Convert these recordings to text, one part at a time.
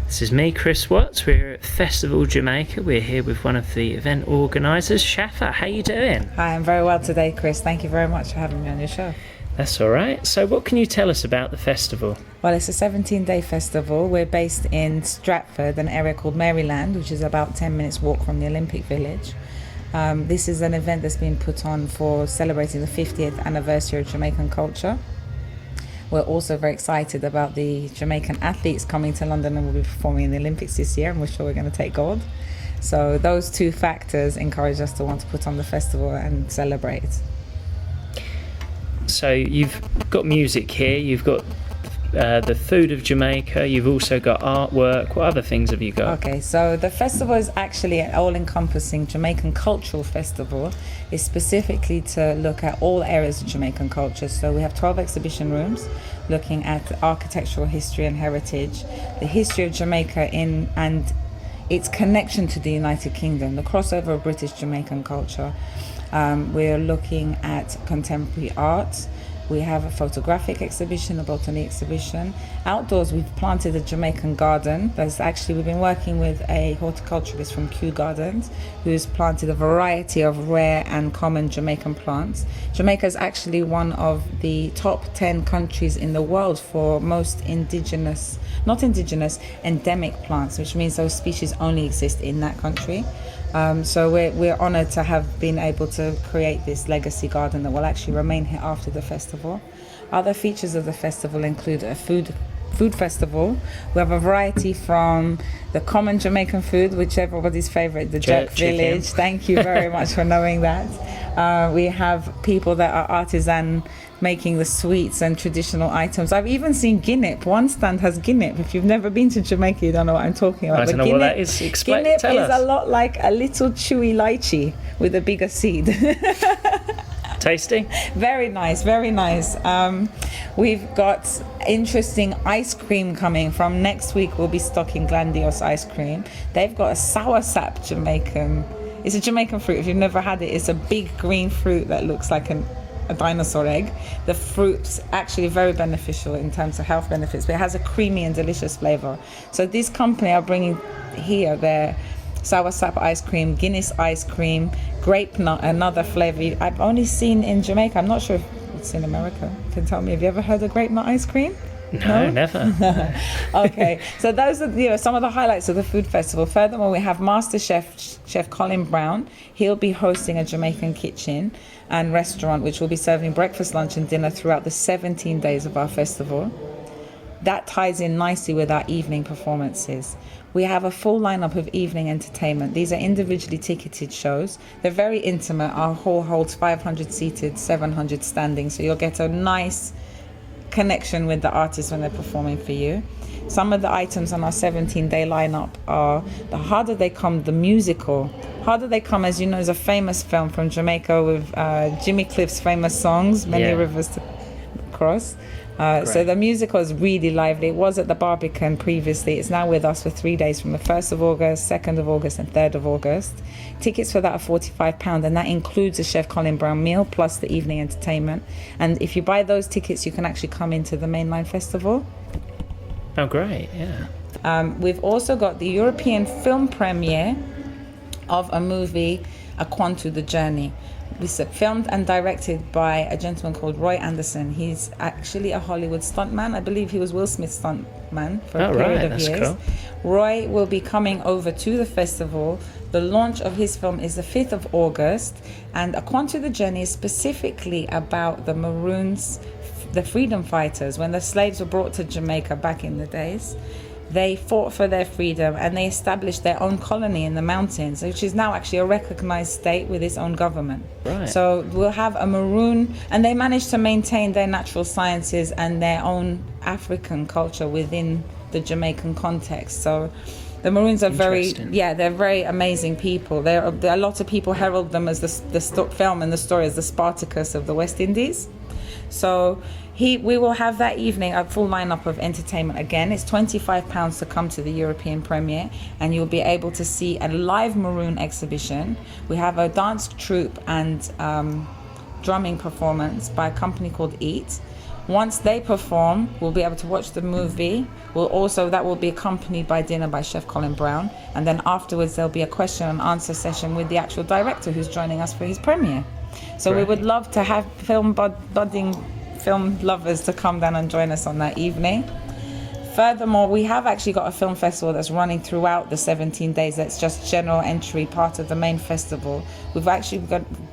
This is me, Chris Watts. We're at Festival Jamaica. We're here with one of the event organisers, Shafa. How you doing? Hi, I'm very well today, Chris. Thank you very much for having me on your show. That's all right. So what can you tell us about the festival? Well, it's a 17-day festival. We're based in Stratford, an area called Maryland, which is about 10 minutes walk from the Olympic Village. This is an event that's been put on for celebrating the 50th anniversary of Jamaican culture. We're also very excited about the Jamaican athletes coming to London and will be performing in the Olympics this year, and we're sure we're going to take gold. So those two factors encourage us to want to put on the festival and celebrate. So you've got music here, you've got the food of Jamaica, you've also got artwork. What other things have you got? Okay, so the festival is actually an all-encompassing Jamaican cultural festival. It's specifically to look at all areas of Jamaican culture. So we have 12 exhibition rooms looking at architectural history and heritage, the history of Jamaica and its connection to the United Kingdom, the crossover of British Jamaican culture. We're looking at contemporary art. We have a photographic exhibition, a botany exhibition. Outdoors, we've planted a Jamaican garden. We've been working with a horticulturalist from Kew Gardens who's planted a variety of rare and common Jamaican plants. Jamaica is actually one of the top 10 countries in the world for most endemic plants, which means those species only exist in that country. So we're honoured to have been able to create this legacy garden that will actually remain here after the festival. Other features of the festival include a food festival. We have a variety from the common Jamaican food, which everybody's favourite, the jerk village. Thank you very much for knowing that. We have people that are artisan making the sweets and traditional items. I've even seen guinnep. One stand has guinnep. If you've never been to Jamaica, you don't know what I'm talking about. I don't know what that is. Explain. Guinnep Tell is us. a lot like a little chewy lychee with a bigger seed. Tasty? Very nice, very nice. We've got interesting ice cream coming from next week. We'll be stocking Glandios ice cream. They've got a sour sap Jamaican. It's a Jamaican fruit. If you've never had it, it's a big green fruit that looks like a dinosaur egg. The fruit's actually very beneficial in terms of health benefits, but it has a creamy and delicious flavor. So this company are bringing here their sour sap ice cream, Guinness ice cream, grape nut, another flavor I've only seen in Jamaica. I'm not sure if it's in America. You can tell me, have you ever heard of grape nut ice cream? No, never. Okay, so those are some of the highlights of the food festival. Furthermore, we have Master Chef Colin Brown. He'll be hosting a Jamaican kitchen and restaurant which will be serving breakfast, lunch and dinner throughout the 17 days of our festival. That ties in nicely with our evening performances. We have a full lineup of evening entertainment. These are individually ticketed shows. They're very intimate. Our hall holds 500 seated, 700 standing, so you'll get a nice connection with the artists when they're performing for you. Some of the items on our 17-day lineup are The Harder They Come, the musical. Harder They Come, as you know, is a famous film from Jamaica with Jimmy Cliff's famous songs, Many Rivers to Cross. So the musical is really lively. It was at the Barbican previously. It's now with us for 3 days from the 1st of August, 2nd of August and 3rd of August. Tickets for that are £45 and that includes a Chef Colin Brown meal plus the evening entertainment. And if you buy those tickets, you can actually come into the mainline festival. Oh, great, yeah. We've also got the European film premiere of a movie, A Quantu the Journey. It's filmed and directed by a gentleman called Roy Anderson. He's actually a Hollywood stuntman. I believe he was Will Smith's stuntman for a period of years. Cool. Roy will be coming over to the festival. The launch of his film is the 5th of August. And A Quantu the Journey is specifically about the Maroons, the freedom fighters. When the slaves were brought to Jamaica back in the days, they fought for their freedom and they established their own colony in the mountains, which is now actually a recognized state with its own government. Right. So we'll have a maroon, and they managed to maintain their natural sciences and their own African culture within the Jamaican context. So the Maroons are they're very amazing people. There are a lot of people herald them as the film and the story as the Spartacus of the West Indies. So we will have that evening a full lineup of entertainment again. It's £25 to come to the European premiere, and you'll be able to see a live maroon exhibition. We have a dance troupe and drumming performance by a company called Eat. Once they perform, we'll be able to watch the movie. That will be accompanied by dinner by Chef Colin Brown, and then afterwards there'll be a question and answer session with the actual director who's joining us for his premiere. So we would love to have budding film lovers to come down and join us on that evening. Furthermore, we have actually got a film festival that's running throughout the 17 days. That's just general entry, part of the main festival. We've actually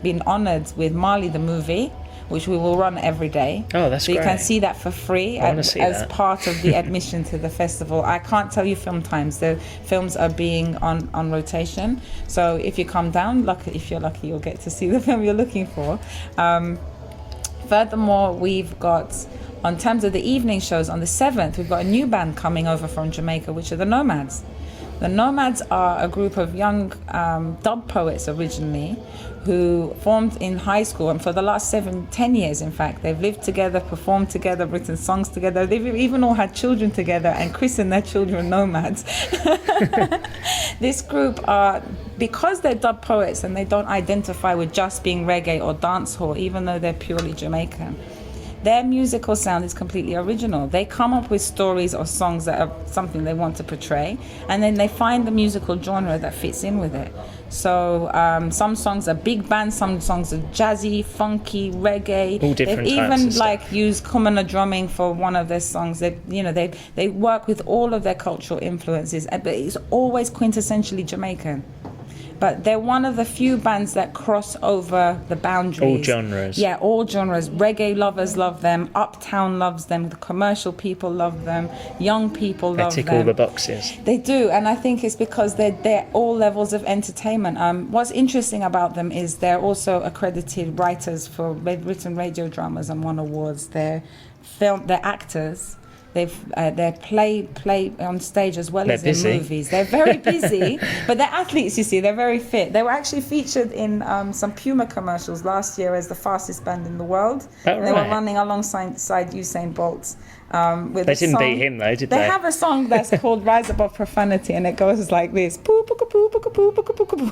been honoured with Marley the movie, which we will run every day. Oh, that's great. So you can great. see that for free as part of the admission to the festival. I can't tell you film times. The films are being on rotation. So if you come down, if you're lucky, you'll get to see the film you're looking for. Furthermore, we've got, on terms of the evening shows, on the 7th, we've got a new band coming over from Jamaica, which are the Nomads. The Nomads are a group of young dub poets originally who formed in high school, and for the last 10 years, in fact, they've lived together, performed together, written songs together. They've even all had children together and christened their children Nomads. This group are, because they're dub poets and they don't identify with just being reggae or dancehall, even though they're purely Jamaican, their musical sound is completely original. They come up with stories or songs that are something they want to portray, and then they find the musical genre that fits in with it. So some songs are big band, some songs are jazzy, funky, reggae. All different They've types even of stuff. used kumana drumming for one of their songs. They work with all of their cultural influences, but it's always quintessentially Jamaican. But they're one of the few bands that cross over the boundaries. All genres. Yeah, all genres. Reggae lovers love them. Uptown loves them. The commercial people love them. Young people love them. They tick all the boxes. They do, and I think it's because they're all levels of entertainment. What's interesting about them is they're also accredited writers they've written radio dramas and won awards. They're actors. They play on stage as well as in movies. They're very busy, but they're athletes, you see. They're very fit. They were actually featured in some Puma commercials last year as the fastest band in the world. Oh, They right. were running alongside Usain Bolt. With They a didn't song. beat him though, did they? They have a song that's called Rise Above Profanity, and it goes like this. Poo, poo, poo, poo, poo, poo, poo, poo, poo.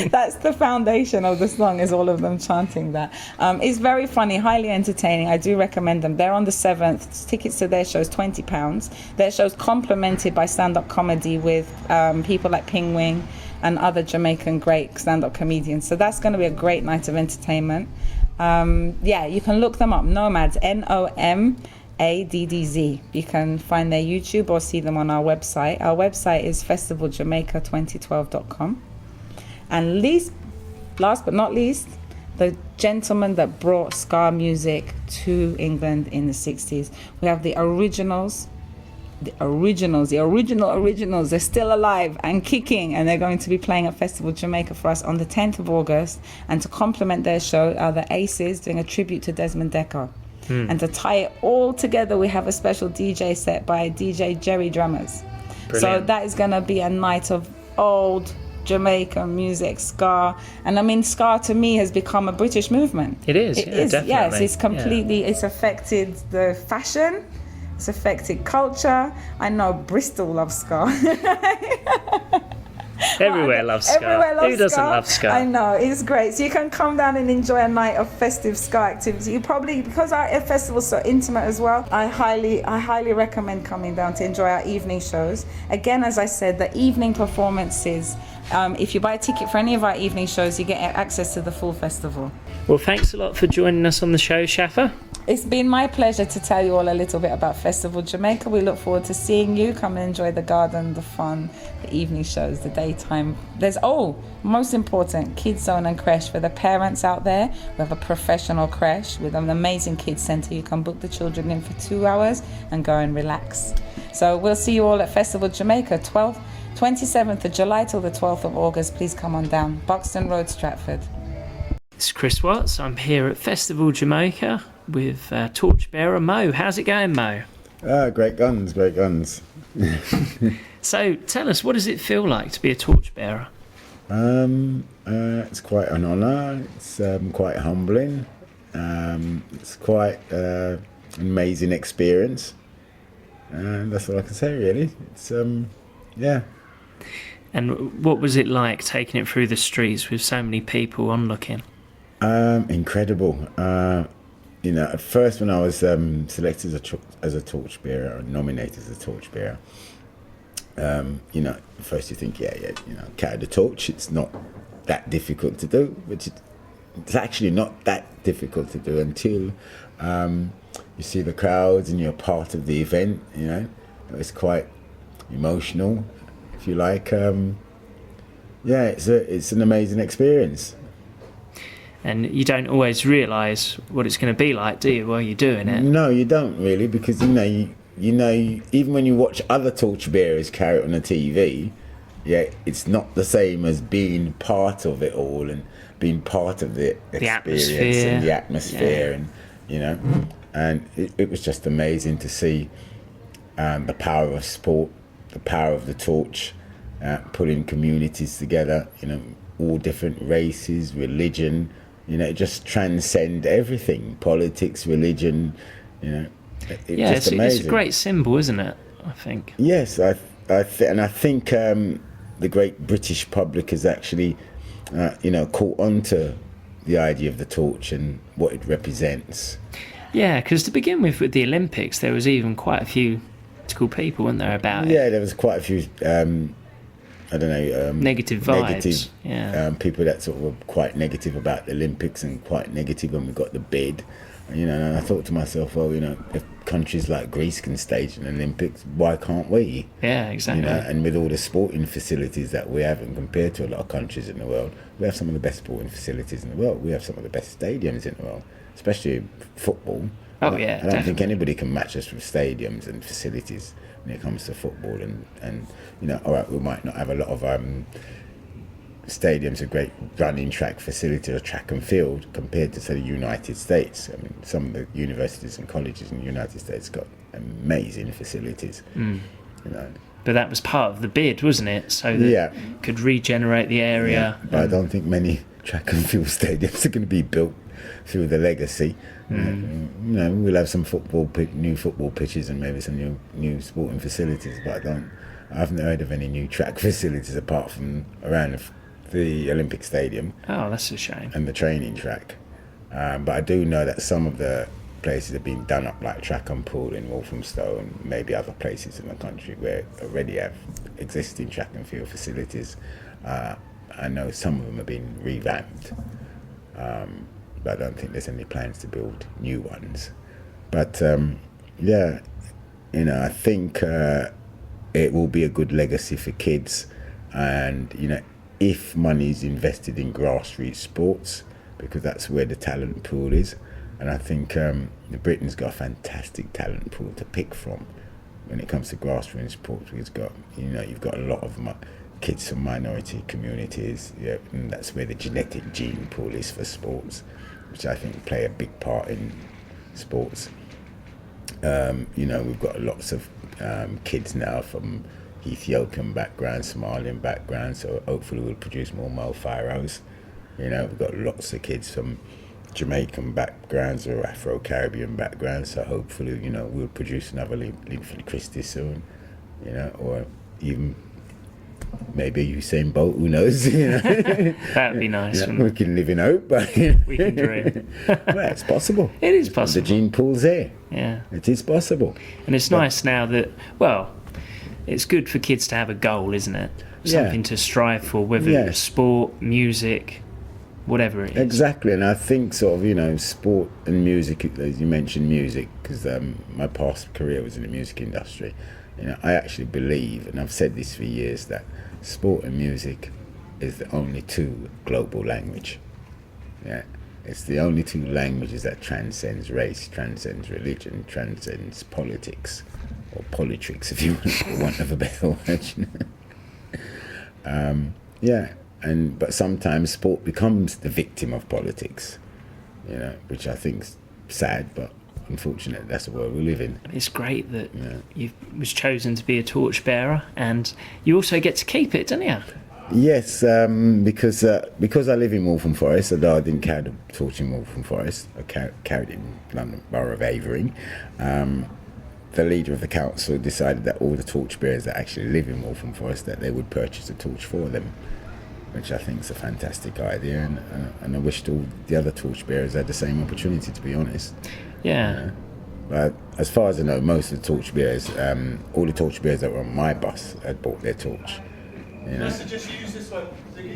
That's the foundation of the song, is all of them chanting that. It's very funny, highly entertaining. I do recommend them. They're on the 7th. Tickets to their shows, £20. Their show's complemented by stand-up comedy with people like Ping Wing and other Jamaican great stand-up comedians. So that's going to be a great night of entertainment. You can look them up. Nomads, Nomaddz. You can find their YouTube or see them on our website. Our website is festivaljamaica2012.com. And last but not least, the gentleman that brought ska music to England in the 60s. We have the originals. The originals. They're still alive and kicking, and they're going to be playing at Festival Jamaica for us on the 10th of August. And to complement their show are the Aces doing a tribute to Desmond Dekker. And to tie it all together, we have a special DJ set by DJ Jerry Drummers. Brilliant. So that is going to be a night of old Jamaican music, ska. And I mean, ska to me has become a British movement. It is, definitely. Yes, it's completely, it's affected the fashion. It's affected culture. I know Bristol loves ska. Everywhere loves ska. Who doesn't love ska? I know, it's great. So you can come down and enjoy a night of festive ska activity. You probably, because our festival's so intimate as well, I highly recommend coming down to enjoy our evening shows. Again, as I said, the evening performances, if you buy a ticket for any of our evening shows, you get access to the full festival. Well, thanks a lot for joining us on the show, Shafa. It's been my pleasure to tell you all a little bit about Festival Jamaica. We look forward to seeing you. Come and enjoy the garden, the fun, the evening shows, the daytime. There's, most important, Kids Zone and Creche. For the parents out there, we have a professional creche with an amazing kids centre. You can book the children in for 2 hours and go and relax. So we'll see you all at Festival Jamaica, 27th of July till the 12th of August. Please come on down. Buxton Road, Stratford. It's Chris Watts. I'm here at Festival Jamaica with torchbearer Mo. How's it going, Mo? Great guns. So tell us, what does it feel like to be a torchbearer? It's quite an honour. It's quite humbling. It's quite an amazing experience. And that's all I can say, really. It's, yeah. And what was it like taking it through the streets with so many people onlooking? Incredible. at first when I was selected as a torchbearer, or nominated as a torchbearer, first you think, carry the torch. It's not that difficult to do, but it's actually not that difficult to do until you see the crowds and you're part of the event. It's quite emotional, if you like. It's an amazing experience. And you don't always realise what it's going to be like, do you, while you're doing it? No, you don't really, because even when you watch other torchbearers carry it on the TV, it's not the same as being part of it all and being part of the experience and the atmosphere, and it was just amazing to see the power of sport, the power of the torch, pulling communities together, all different races, religion. It just transcends everything, politics, religion. It's amazing. It's a great symbol, isn't it? I think. Yes, I think the great British public has actually, caught on to the idea of the torch and what it represents. Yeah, because to begin with the Olympics, there was even quite a few political people, weren't there, about it? Yeah, there was quite a few. Negative vibes. People that sort of were quite negative about the Olympics and quite negative when we got the bid. And I thought to myself, well, if countries like Greece can stage an Olympics, why can't we? Yeah, exactly. And with all the sporting facilities that we have, and compared to a lot of countries in the world, we have some of the best sporting facilities in the world. We have some of the best stadiums in the world, especially football. I don't think anybody can match us with stadiums and facilities when it comes to football. And all right, we might not have a lot of stadiums, a great running track facility or track and field compared to, say, the United States. I mean, some of the universities and colleges in the United States got amazing facilities. But that was part of the bid, wasn't it? So that it could regenerate the area. Yeah, but I don't think many track and field stadiums are going to be built through the legacy. We'll have some new football pitches and maybe some new sporting facilities, but I haven't heard of any new track facilities apart from around the Olympic Stadium. Oh, that's a shame. And the training track. But I do know that some of the places have been done up, like Track and Pool in Walthamstow and maybe other places in the country where already have existing track and field facilities. I know some of them have been revamped. But I don't think there's any plans to build new ones. But I think it will be a good legacy for kids, and if money is invested in grassroots sports, because that's where the talent pool is. And I think Britain's got a fantastic talent pool to pick from when it comes to grassroots sports. You've got a lot of kids from minority communities, and that's where the genetic gene pool is for sports, which I think play a big part in sports. We've got lots of kids now from Ethiopian background, Somalian background, so hopefully we'll produce more Mo Faros. We've got lots of kids from Jamaican backgrounds or Afro-Caribbean backgrounds, so hopefully, we'll produce another Linford Christie soon, or even maybe Usain Bolt, who knows? That'd be nice. We can live in hope, but we can dream. Well, it's possible. It is possible. The gene pool's there. Yeah, it is possible. And it's nice now that, it's good for kids to have a goal, isn't it? Something to strive for, whether it's sport, music, whatever it is. Exactly, and I think sort of sport and music. As you mentioned, music, because my past career was in the music industry. I actually believe, and I've said this for years, that sport and music is the only two global language. It's the only two languages that transcends race, transcends religion, transcends politics, or politrix, if you want of a better word. But sometimes sport becomes the victim of politics, which I think's sad, but unfortunately that's the world we live in. It's great that you was chosen to be a torchbearer, and you also get to keep it, don't you? Yes, because I live in Waltham Forest, although I didn't carry the torch in Waltham Forest, I carried it in London Borough of Havering. The leader of the council decided that all the torchbearers that actually live in Waltham Forest, that they would purchase a torch for them. which I think is a fantastic idea, and I wished all the other torchbearers had the same opportunity, to be honest. Yeah. But as far as I know, most of the torchbearers, all the torchbearers that were on my bus had bought their torch. You know.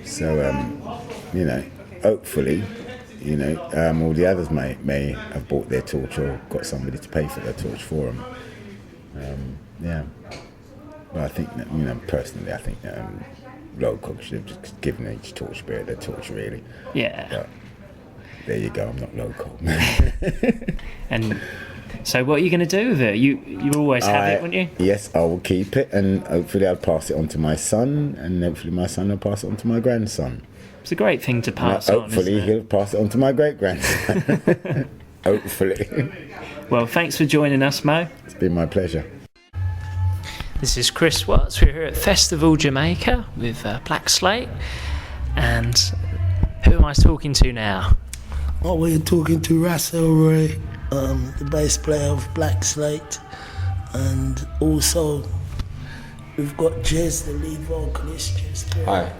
So you know, hopefully, you know, all the others may have bought their torch or got somebody to pay for their torch for them. Yeah. But I think that, you know, personally, I think local should have just given each torchbearer their torch, really. Yeah. But there you go. I'm not local. And so, what are you going to do with it? You always have it, won't you? Yes, I will keep it, and hopefully I'll pass it on to my son, and hopefully my son will pass it on to my grandson. It's a great thing to pass now, on. Hopefully he'll pass it on to my great grandson. Hopefully. Well, thanks for joining us, Mo. It's been my pleasure. This is Chris Watts. We're here at Festival Jamaica with Blackslate. And who am I talking to now? Well, we're talking to Russell Roy, the bass player of Blackslate, and also we've got Jez, the lead vocalist, Hi.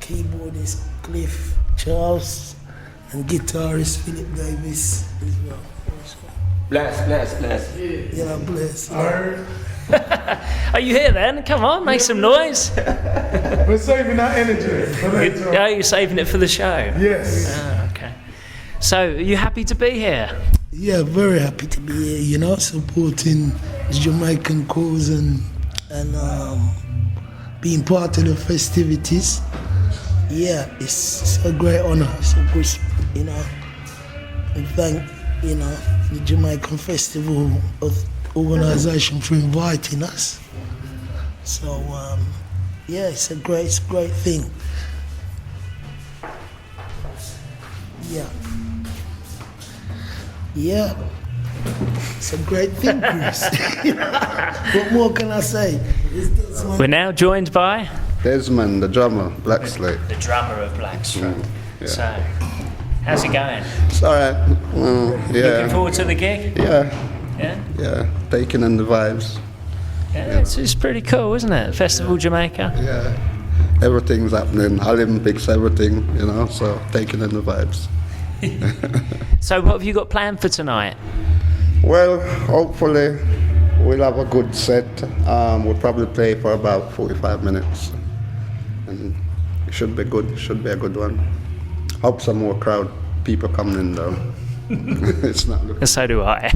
keyboardist Cliff Charles, and guitarist Philip Davis as well. Bless. Yeah, bless. Are you here then? Come on, make some noise. We're saving our energy for later. Oh, you're saving it for the show? Yes. Oh, okay. So, are you happy to be here? Yeah, very happy to be here, you know, supporting the Jamaican cause and being part of the festivities. Yeah, it's a great honour. It's a good, you know, and thank, you know, the Jamaican Festival of organisation for inviting us. So, yeah, it's a great thing. Yeah, it's a great thing, Chris. What more can I say? We're now joined by Desmond, the drummer, Blackslate. the drummer of Blackslate. Yeah. So, how's it going? It's alright. Looking Yeah. forward to the gig? Yeah. Yeah? Taking in the vibes. Yeah, it's pretty cool, isn't it? Festival Jamaica. Yeah. Everything's happening. Olympics, everything, you know, so taking in the vibes. So what have you got planned for tonight? Well, hopefully we'll have a good set. We'll probably play for about 45 minutes. And it should be good. Should be a good one. Hope some more people coming in though. It's not looking. And so do I.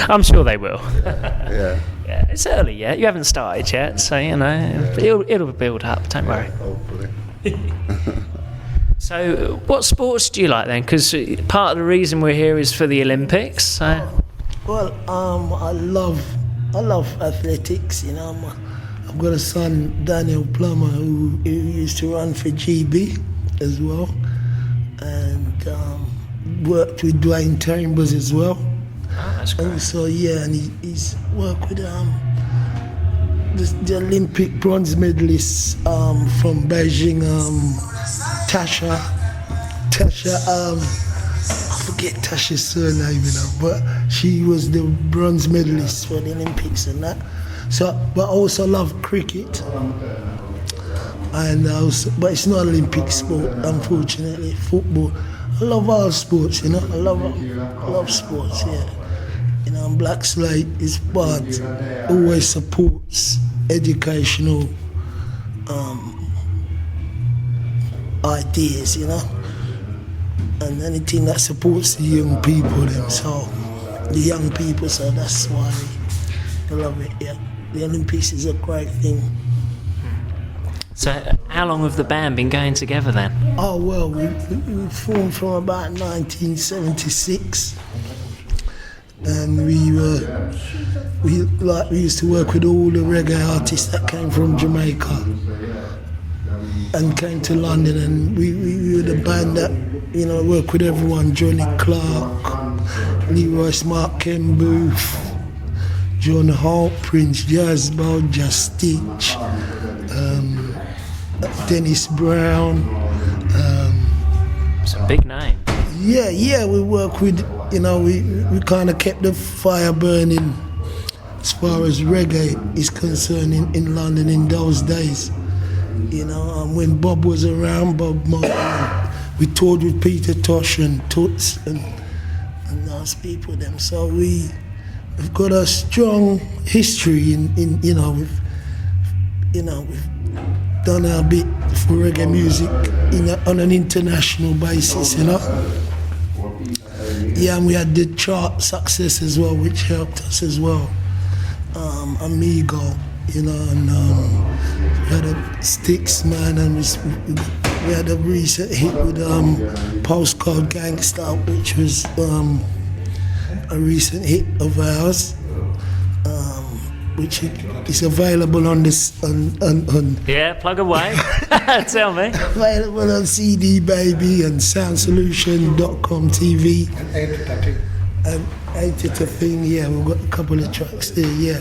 I'm sure they will. Yeah. Yeah, it's early yet. You haven't started yet, so you know it'll build up. Don't worry. Hopefully. So, what sports do you like then? Because part of the reason we're here is for the Olympics. So, Well, I love athletics. You know, I've got a son, Daniel Plummer, who used to run for GB as well, and worked with Dwayne Chambers as well. oh, that's great. Also, yeah, and he's worked with the Olympic bronze medalists from Beijing, Tasha, I forget Tasha's surname, you know, but she was the bronze medalist for the Olympics and that. So, but I also love cricket, and but it's not Olympic sport, unfortunately. Football. I love all sports, you know. I love sports, yeah. You know, and Blackslate is part, always supports educational ideas, you know, and anything that supports the young people, so that's why I love it. Yeah, the Olympics is a great thing. So, how long have the band been going together then? Oh well, we formed from about 1976, and we used to work with all the reggae artists that came from Jamaica and came to London, and we were the band that, you know, worked with everyone: Johnny Clark, Leroy Smart, Ken Booth, John Hart, Prince Jazzbo, Just Stitch, Dennis Brown. Some big name. Yeah, we work with, you know, we kind of kept the fire burning as far as reggae is concerned in London in those days. You know, and when Bob was around, Bob Martin, we toured with Peter Tosh and Toots and those people them. So we've got a strong history in you know, we've done our bit for reggae music on an international basis, you know. Yeah, and we had the chart success as well, which helped us as well. Amigo, you know, and we had a Sticks Man, and we had a recent hit with Postcode Gangsta, which was a recent hit of ours, which is available on this on Yeah, plug away. Tell me. available on CD Baby and SoundSolution.com TV. And Ain't It a Thing, yeah, we've got a couple of tracks there, yeah.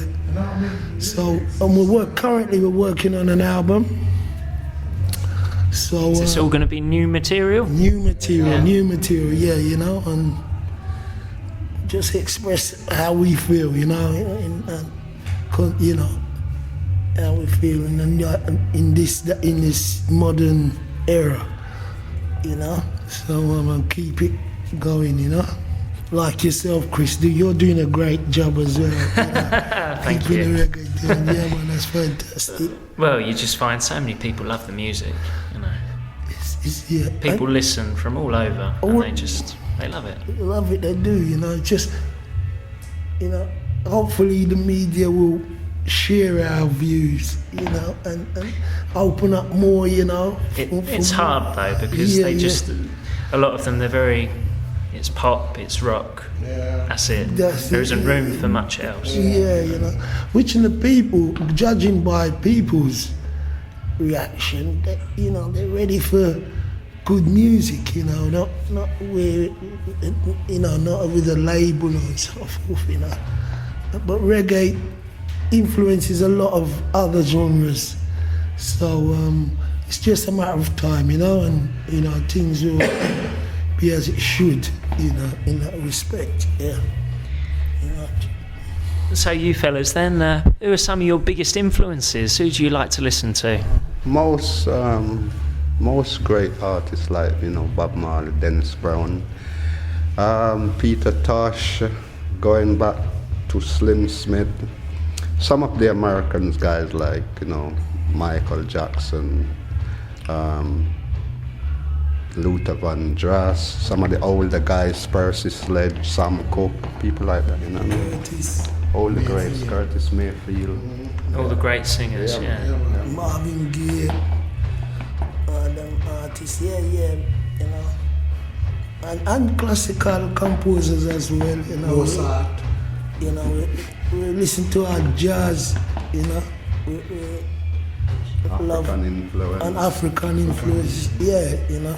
So, and currently we're working on an album. So Is this all going to be new material? New material, yeah, you know, and just express how we feel, you know, and you know, how we feel in this modern era, you know. So I'll keep it going, you know. Like yourself, Chris, you're doing a great job as well. You know? Thank you. The reggae doing, yeah, man, that's fantastic. Well, you just find so many people love the music, you know. Yeah. People listen from all over, and they love it. They love it, they do, you know. Just, you know, hopefully the media will share our views, you know, and open up more, you know. It's hard though, because a lot of them, it's pop, it's rock, that's it. There isn't room for much else. Yeah, you know, which in the people, judging by people's reaction, that, you know, they're ready for good music, you know, not with, you know, not with a label and so forth, you know. But reggae influences a lot of other genres, so it's just a matter of time, you know, and you know things will be as it should, you know, in that respect, yeah. You know. So you fellas then, who are some of your biggest influences? Who do you like to listen to? Most great artists like, you know, Bob Marley, Dennis Brown, Peter Tosh, going back to Slim Smith. Some of the Americans guys like, you know, Michael Jackson, Luther Vandross, some of the older guys, Percy Sledge, Sam Cooke, people like that, you know. All the greats, Curtis Mayfield. All the great singers, yeah. Marvin Gaye, them artists, yeah, you know. And classical composers as well, you know. Mozart. You know, we listen to our jazz, you know. We love African influence, yeah, you know.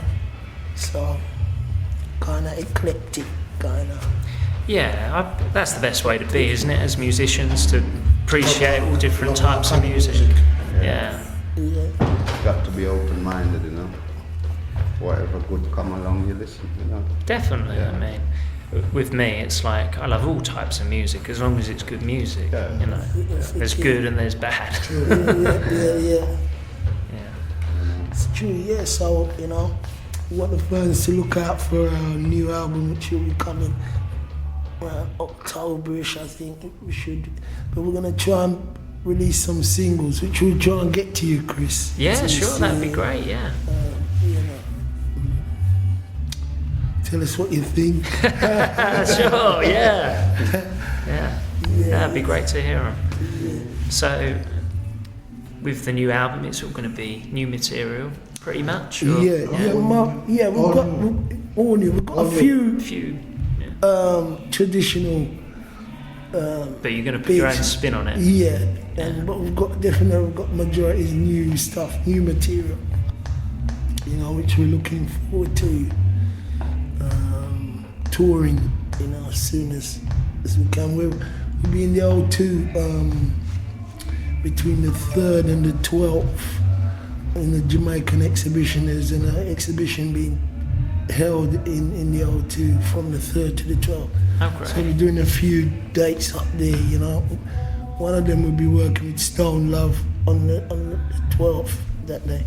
So, kind of eclectic, kind of. Yeah, that's the best way to be, isn't it, as musicians, to appreciate all different types of music. Yeah. Got to be open-minded, you know. Whatever good come along, you listen, you know. Definitely, I mean. With me, it's like I love all types of music as long as it's good music. You know, there's good and there's bad. Yeah. It's true. Yeah. So you know, we want the fans to look out for our new album, which will be coming around October-ish, I think we should. But we're gonna try and release some singles, which we'll try and get to you, Chris. Yeah, sure, that'd be great. Yeah. You know. Tell us what you think. Sure, yeah. That'd be great to hear them. So, with the new album, it's all going to be new material, pretty much? Or? We've got a few traditional. But you're going to put your own spin on it. Yeah. But we've got majority new stuff, new material. You know, which we're looking forward to. Touring, you know, as soon as we can. We'll be in the O2 between the 3rd and the 12th in the Jamaican exhibition. There's an exhibition being held in the O2 from the 3rd to the 12th. Oh, great. So we're doing a few dates up there, you know. One of them will be working with Stone Love on the 12th, that day.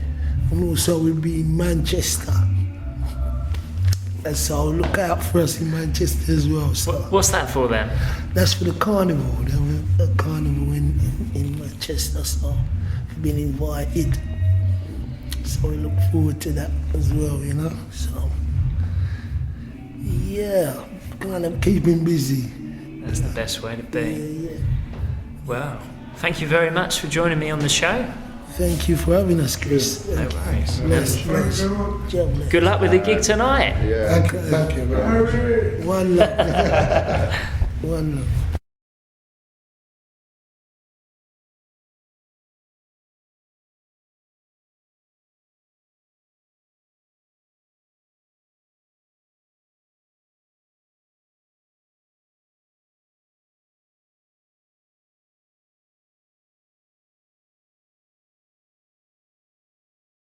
And also we'll be in Manchester. And so look out for us in Manchester as well. So What's that for then? that's for the carnival. There a carnival in Manchester, so we've been invited. So we look forward to that as well, you know. So yeah, kind of keeping busy. That's the best way to be. Yeah. Well, thank you very much for joining me on the show. Thank you for having us, Chris. No worries. Bless. Job, bless. Good luck with the gig tonight. Yeah. Thank you very much. One love. One love.